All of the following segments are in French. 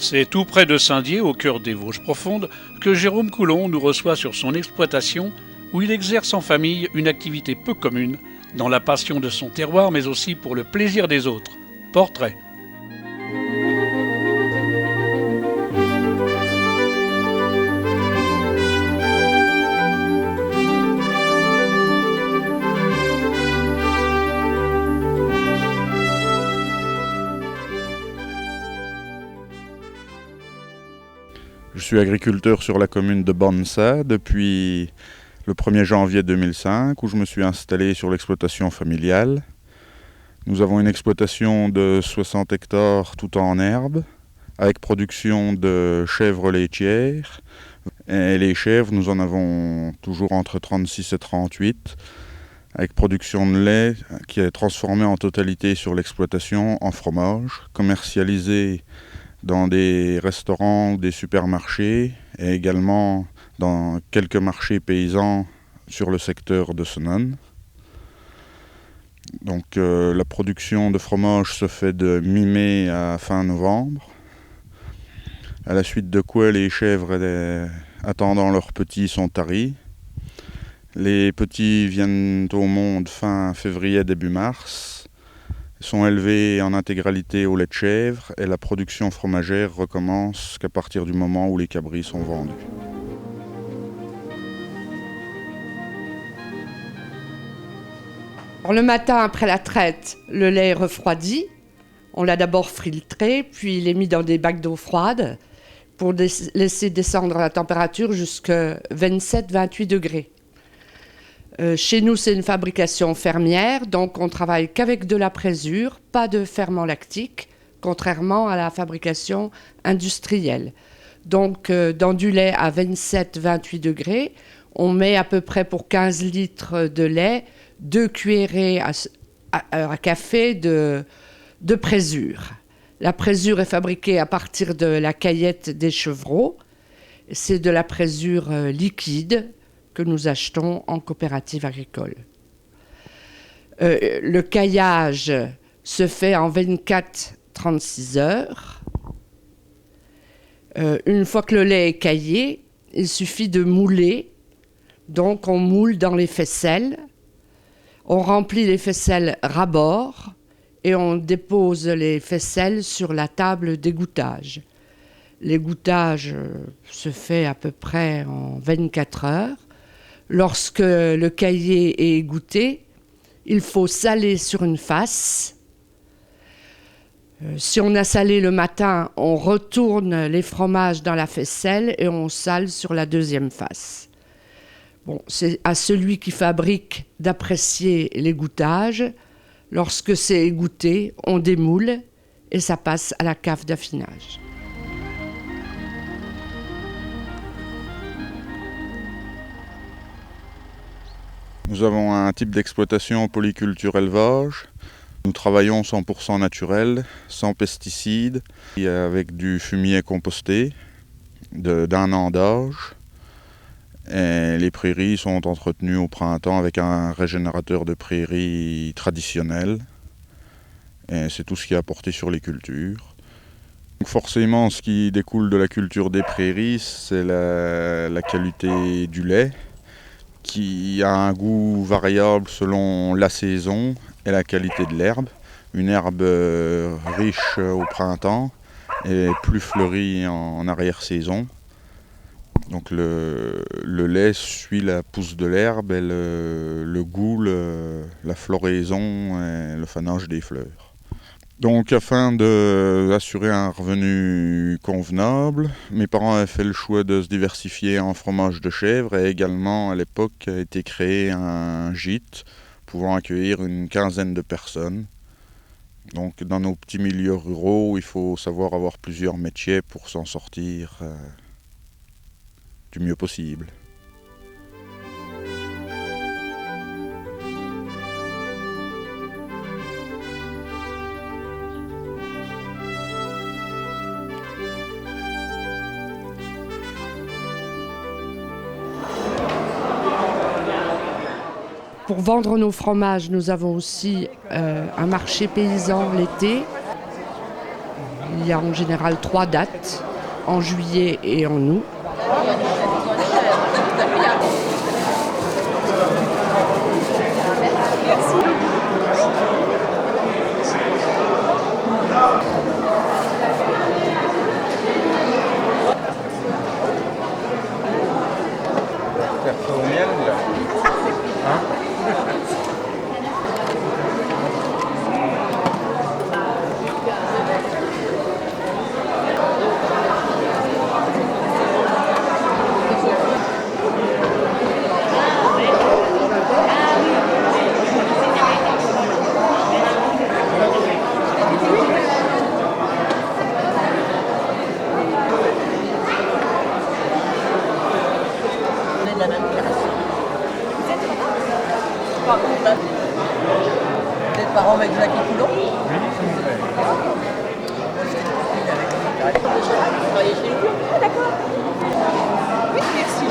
C'est tout près de Saint-Dié, au cœur des Vosges profondes, que Jérôme Coulon nous reçoit sur son exploitation où il exerce en famille une activité peu commune, dans la passion de son terroir mais aussi pour le plaisir des autres. Portrait. Je suis agriculteur sur la commune de Banssa depuis le 1er janvier 2005 où je me suis installé sur l'exploitation familiale. Nous avons une exploitation de 60 hectares tout en herbe avec production de chèvres laitières. Et les chèvres, nous en avons toujours entre 36 et 38 avec production de lait qui est transformé en totalité sur l'exploitation en fromage, commercialisé dans des restaurants ou des supermarchés et également dans quelques marchés paysans sur le secteur de Senones. Donc la production de fromage se fait de mi-mai à fin novembre, à la suite de quoi les chèvres attendant leurs petits sont taris. Les petits viennent au monde fin février, début mars, sont élevés en intégralité au lait de chèvre et la production fromagère recommence qu'à partir du moment où les cabris sont vendus. Alors, le matin après la traite, le lait est refroidi. On l'a d'abord filtré, puis il est mis dans des bacs d'eau froide pour laisser descendre la température jusqu'à 27-28 degrés. Chez nous, c'est une fabrication fermière, donc on travaille qu'avec de la présure, pas de ferment lactique, contrairement à la fabrication industrielle. Donc, dans du lait à 27-28 degrés, on met à peu près pour 15 litres de lait 2 cuillerées à café de présure. La présure est fabriquée à partir de la caillette des chevreaux. C'est de la présure liquide que nous achetons en coopérative agricole. Le caillage se fait en 24-36 heures. Une fois que le lait est caillé, il suffit de mouler. Donc on moule dans les faisselles, on remplit les faisselles ras-bord et on dépose les faisselles sur la table d'égouttage. L'égouttage se fait à peu près en 24 heures. Lorsque le caillé est égoutté, il faut saler sur une face. Si on a salé le matin, on retourne les fromages dans la faisselle et on sale sur la deuxième face. Bon, c'est à celui qui fabrique d'apprécier l'égouttage. Lorsque c'est égoutté, on démoule et ça passe à la cave d'affinage. Nous avons un type d'exploitation polyculture élevage. Nous travaillons 100% naturel, sans pesticides, et avec du fumier composté d'un an d'âge. Et les prairies sont entretenues au printemps avec un régénérateur de prairies traditionnel. Et c'est tout ce qui est apporté sur les cultures. Donc forcément, ce qui découle de la culture des prairies, c'est la qualité du lait, qui a un goût variable selon la saison et la qualité de l'herbe. Une herbe riche au printemps et plus fleurie en arrière-saison. Donc le lait suit la pousse de l'herbe et le goût, la floraison et le fanage des fleurs. Donc afin d'assurer un revenu convenable, mes parents avaient fait le choix de se diversifier en fromage de chèvre et également à l'époque a été créé un gîte pouvant accueillir une quinzaine de personnes. Donc dans nos petits milieux ruraux, il faut savoir avoir plusieurs métiers pour s'en sortir du mieux possible. Pour vendre nos fromages, nous avons aussi un marché paysan l'été. Il y a en général 3 dates, en juillet et en août. Vous êtes parents avec Jacques Coulon? Vous travaillez chez nous? Ah d'accord. Oui, merci.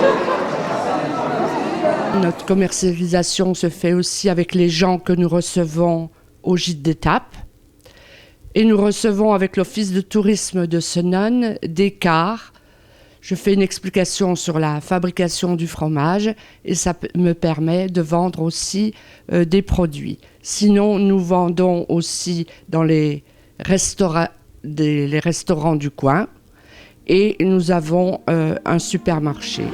Notre commercialisation se fait aussi avec les gens que nous recevons au gîte d'étape. Et nous recevons avec l'Office de tourisme de Senones des cars. Je fais une explication sur la fabrication du fromage et ça me permet de vendre aussi des produits. Sinon, nous vendons aussi dans les restaurants du coin et nous avons un supermarché.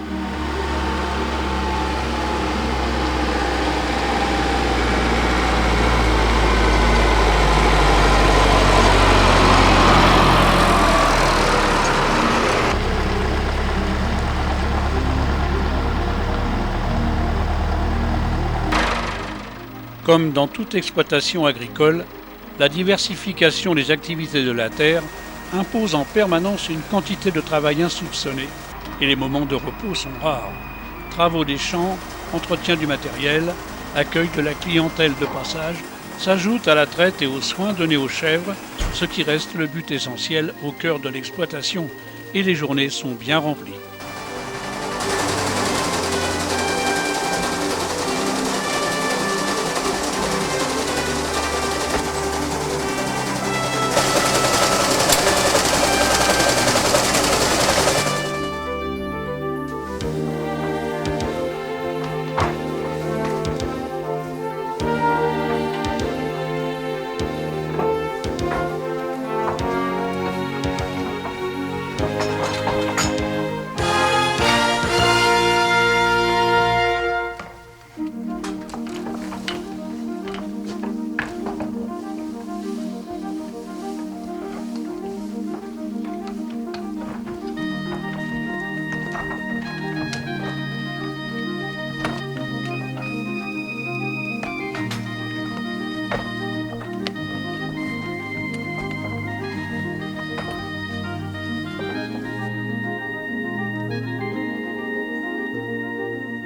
Comme dans toute exploitation agricole, la diversification des activités de la terre impose en permanence une quantité de travail insoupçonnée et les moments de repos sont rares. Travaux des champs, entretien du matériel, accueil de la clientèle de passage s'ajoutent à la traite et aux soins donnés aux chèvres, ce qui reste le but essentiel au cœur de l'exploitation, et les journées sont bien remplies.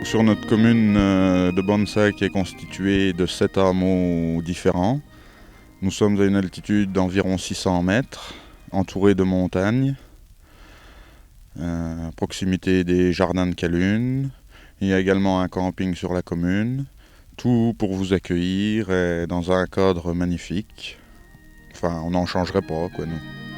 Sur notre commune de Bonsac qui est constituée de 7 hameaux différents, nous sommes à une altitude d'environ 600 mètres, entourés de montagnes, à proximité des jardins de Calune. Il y a également un camping sur la commune, tout pour vous accueillir et dans un cadre magnifique. Enfin, on n'en changerait pas, quoi, nous.